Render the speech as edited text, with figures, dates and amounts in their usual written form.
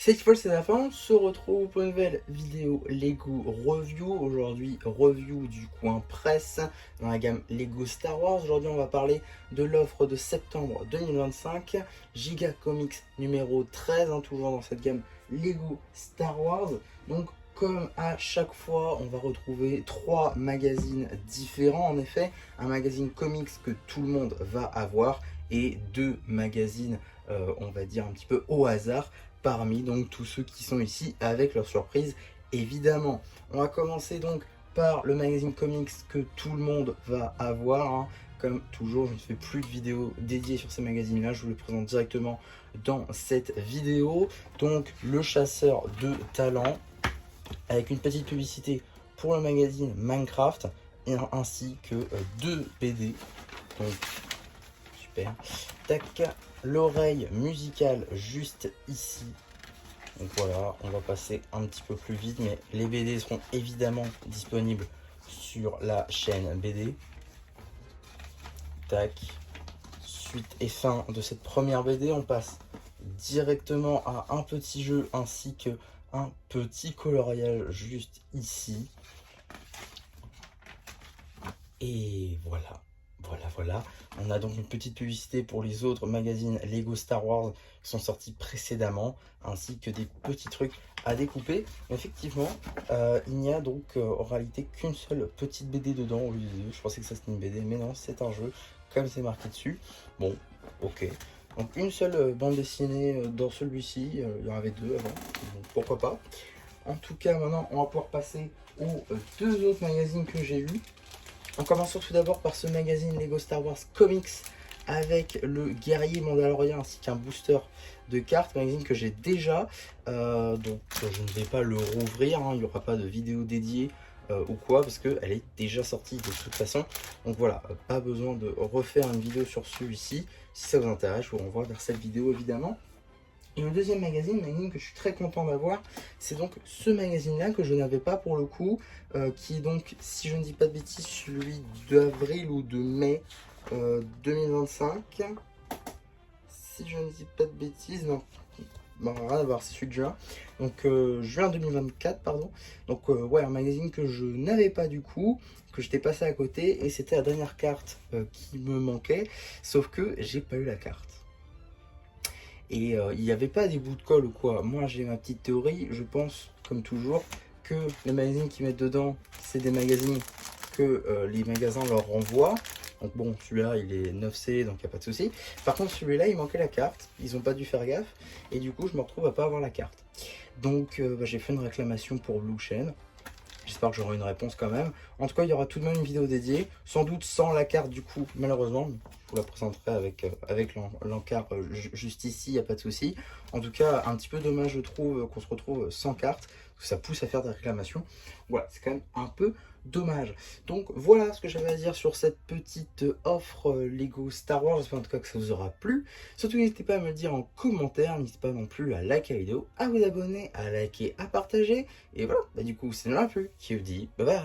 C'est Paul, c'est la fin, on se retrouve pour une nouvelle vidéo Lego Review. Aujourd'hui, review du coin presse dans la gamme Lego Star Wars. Aujourd'hui, on va parler de l'offre de septembre 2025, Giga Comics numéro 13, toujours dans cette gamme Lego Star Wars. Donc, comme à chaque fois, on va retrouver 3 magazines différents. En effet, un magazine comics que tout le monde va avoir et 2 magazines, on va dire un petit peu au hasard, parmi donc tous ceux qui sont ici avec leur surprise évidemment. On va commencer donc par le magazine comics que tout le monde va avoir. Comme toujours, je ne fais plus de vidéos dédiées sur ces magazines là, je vous les présente directement dans cette vidéo. Donc le chasseur de talent avec une petite publicité pour le magazine Minecraft et ainsi que 2 BD. Donc super. Tac, l'oreille musicale juste ici. Donc voilà, on va passer un petit peu plus vite, mais les BD seront évidemment disponibles sur la chaîne BD. Tac. Suite et fin de cette première BD, on passe directement à un petit jeu ainsi que un petit coloriage juste ici. Et voilà. Voilà. On a donc une petite publicité pour les autres magazines Lego Star Wars qui sont sortis précédemment, ainsi que des petits trucs à découper. Effectivement, il n'y a donc en réalité qu'une seule petite BD dedans au lieu de deux. Je pensais que ça c'était une BD, mais non, c'est un jeu, comme c'est marqué dessus. Bon, ok. Donc une seule bande dessinée dans celui-ci, il y en avait 2 avant, donc pourquoi pas. En tout cas, maintenant, on va pouvoir passer aux 2 autres magazines que j'ai eus. On commence tout d'abord par ce magazine Lego Star Wars Comics avec le guerrier mandalorien ainsi qu'un booster de cartes, magazine que j'ai déjà, donc je ne vais pas le rouvrir, il n'y aura pas de vidéo dédiée ou quoi parce qu'elle est déjà sortie de toute façon. Donc voilà, pas besoin de refaire une vidéo sur celui-ci. Si ça vous intéresse, je vous renvoie vers cette vidéo évidemment. Et le deuxième magazine que je suis très content d'avoir, c'est donc ce magazine-là que je n'avais pas pour le coup, qui est donc, si je ne dis pas de bêtises, celui d'avril ou de mai 2025. Si je ne dis pas de bêtises, non, rien à voir, c'est celui de juin. Donc juin 2024, pardon. Donc ouais, un magazine que je n'avais pas du coup, que j'étais passé à côté, et c'était la dernière carte qui me manquait, sauf que j'ai pas eu la carte. Et il n'y avait pas des bouts de colle ou quoi. Moi j'ai ma petite théorie, je pense comme toujours que les magazines qu'ils mettent dedans, c'est des magazines que les magasins leur renvoient. Donc bon, celui-là il est 9C donc il n'y a pas de souci. Par contre celui-là il manquait la carte, ils n'ont pas dû faire gaffe. Et du coup je me retrouve à pas avoir la carte. Donc j'ai fait une réclamation pour Blue Chain. J'espère que j'aurai une réponse quand même. En tout cas, il y aura tout de même une vidéo dédiée, sans doute sans la carte du coup, malheureusement. Je vous la présenterai avec l'encart juste ici, il n'y a pas de souci. En tout cas, un petit peu dommage, je trouve, qu'on se retrouve sans carte, parce que ça pousse à faire des réclamations. Voilà, c'est quand même un peu dommage. Donc voilà ce que j'avais à dire sur cette petite offre Lego Star Wars. J'espère en tout cas que ça vous aura plu. Surtout n'hésitez pas à me le dire en commentaire, n'hésitez pas non plus à liker la vidéo, à vous abonner, à liker, à partager. Et voilà, du coup c'est plus qui vous dit bye bye.